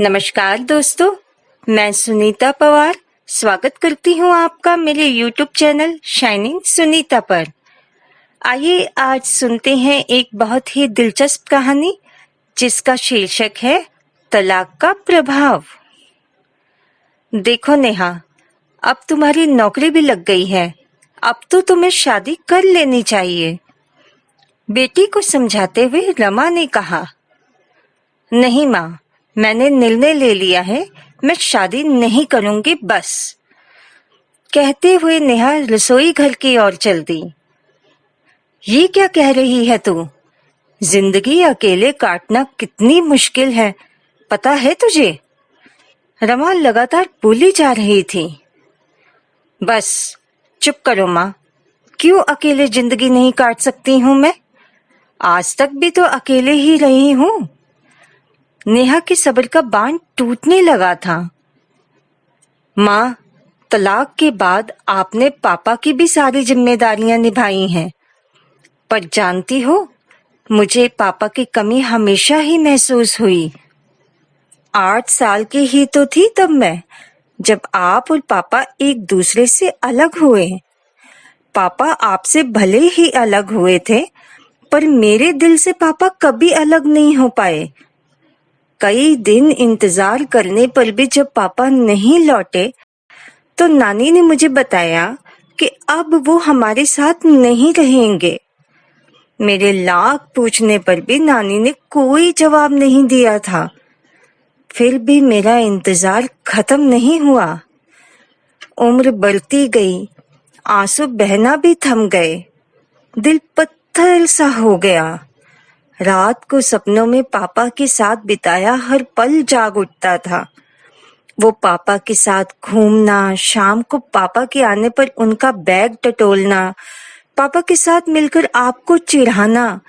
नमस्कार दोस्तों, मैं सुनीता पवार स्वागत करती हूँ आपका मेरे YouTube चैनल शाइनिंग सुनीता पर। आइए आज सुनते हैं एक बहुत ही दिलचस्प कहानी जिसका शीर्षक है तलाक का प्रभाव। देखो नेहा, अब तुम्हारी नौकरी भी लग गई है, अब तो तुम्हें शादी कर लेनी चाहिए। बेटी को समझाते हुए रमा ने कहा, नहीं माँ, मैंने निर्णय ले लिया है, मैं शादी नहीं करूंगी बस। कहते हुए नेहा रसोई घर की ओर चल दी। ये क्या कह रही है तू? जिंदगी अकेले काटना कितनी मुश्किल है, पता है तुझे? रमा लगातार बोली जा रही थी। बस चुप करो माँ, क्यों अकेले जिंदगी नहीं काट सकती हूँ मैं? आज तक भी तो अकेले ही रही हूँ। नेहा के सब्र का बांध टूटने लगा था। माँ, तलाक के बाद आपने पापा की भी सारी जिम्मेदारियां निभाई हैं, पर जानती हो, मुझे पापा की कमी हमेशा ही महसूस हुई। 8 साल की ही तो थी तब मैं, जब आप और पापा एक दूसरे से अलग हुए। पापा आपसे भले ही अलग हुए थे, पर मेरे दिल से पापा कभी अलग नहीं हो पाए। कई दिन इंतजार करने पर भी जब पापा नहीं लौटे तो नानी ने मुझे बताया कि अब वो हमारे साथ नहीं रहेंगे। मेरे लाख पूछने पर भी नानी ने कोई जवाब नहीं दिया था। फिर भी मेरा इंतजार खत्म नहीं हुआ। उम्र बढ़ती गई, आंसू बहना भी थम गए, दिल पत्थर सा हो गया। रात को सपनों में पापा के साथ बिताया हर पल जाग उठता था। वो पापा के साथ घूमना, शाम को पापा के आने पर उनका बैग टटोलना, पापा के साथ मिलकर आपको चिढ़ाना,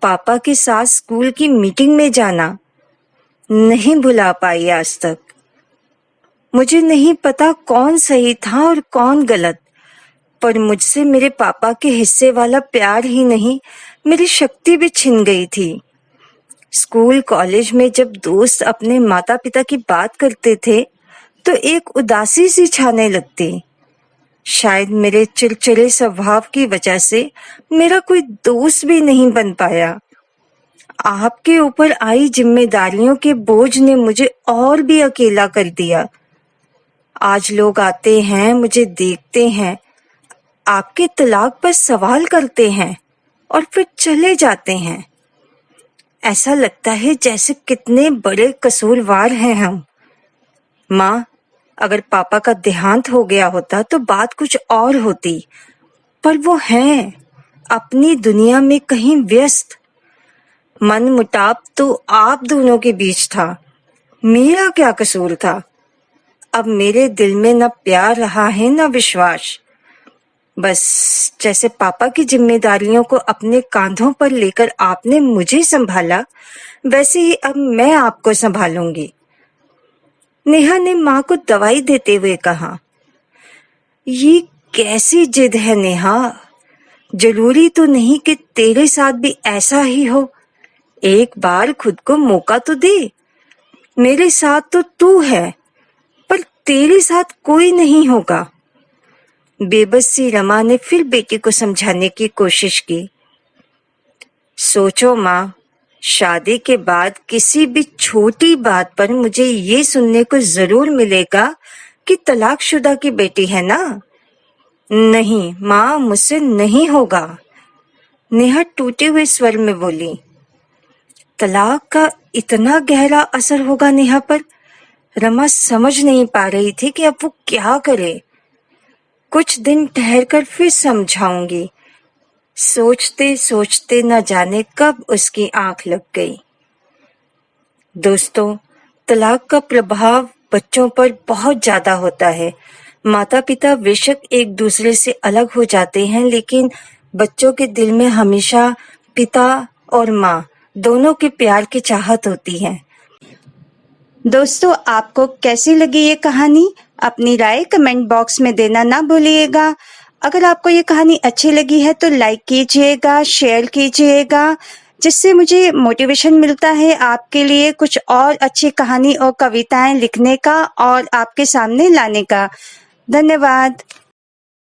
पापा के साथ स्कूल की मीटिंग में जाना, नहीं भुला पाई आज तक। मुझे नहीं पता कौन सही था और कौन गलत, पर मुझसे मेरे पापा के हिस्से वाला प्यार ही नहीं, मेरी शक्ति भी छिन गई थी। स्कूल कॉलेज में जब दोस्त अपने माता पिता की बात करते थे तो एक उदासी सी छाने लगती। शायद मेरे चिड़चिड़े स्वभाव की वजह से मेरा कोई दोस्त भी नहीं बन पाया। आपके ऊपर आई जिम्मेदारियों के बोझ ने मुझे और भी अकेला कर दिया। आज लोग आते हैं, मुझे देखते हैं, आपके तलाक पर सवाल करते हैं और फिर चले जाते हैं। ऐसा लगता है जैसे कितने बड़े कसूरवार हैं हम। माँ, अगर पापा का देहांत हो गया होता तो बात कुछ और होती, पर वो हैं अपनी दुनिया में कहीं व्यस्त। मन मुटाव तो आप दोनों के बीच था, मेरा क्या कसूर था? अब मेरे दिल में न प्यार रहा है न विश्वास। बस जैसे पापा की जिम्मेदारियों को अपने कांधों पर लेकर आपने मुझे संभाला, वैसे ही अब मैं आपको संभालूंगी। नेहा ने माँ को दवाई देते हुए कहा। ये कैसी जिद है नेहा? जरूरी तो नहीं कि तेरे साथ भी ऐसा ही हो। एक बार खुद को मौका तो दे। मेरे साथ तो तू है, पर तेरे साथ कोई नहीं होगा। बेबस सी रमा ने फिर बेटी को समझाने की कोशिश की। सोचो माँ, शादी के बाद किसी भी छोटी बात पर मुझे ये सुनने को जरूर मिलेगा कि तलाकशुदा की बेटी है ना। नहीं माँ, मुझसे नहीं होगा। नेहा टूटे हुए स्वर में बोली। तलाक का इतना गहरा असर होगा नेहा पर? रमा समझ नहीं पा रही थी कि अब वो क्या करे। कुछ दिन ठहरकर फिर समझाऊंगी। सोचते सोचते न जाने कब उसकी आंख लग गई। दोस्तों, तलाक का प्रभाव बच्चों पर बहुत ज्यादा होता है। माता पिता बेशक एक दूसरे से अलग हो जाते हैं, लेकिन बच्चों के दिल में हमेशा पिता और माँ दोनों के प्यार की चाहत होती है। दोस्तों, आपको कैसी लगी ये कहानी? अपनी राय कमेंट बॉक्स में देना ना भूलिएगा। अगर आपको ये कहानी अच्छी लगी है तो लाइक कीजिएगा, शेयर कीजिएगा। जिससे मुझे मोटिवेशन मिलता है आपके लिए कुछ और अच्छी कहानी और कविताएं लिखने का और आपके सामने लाने का। धन्यवाद।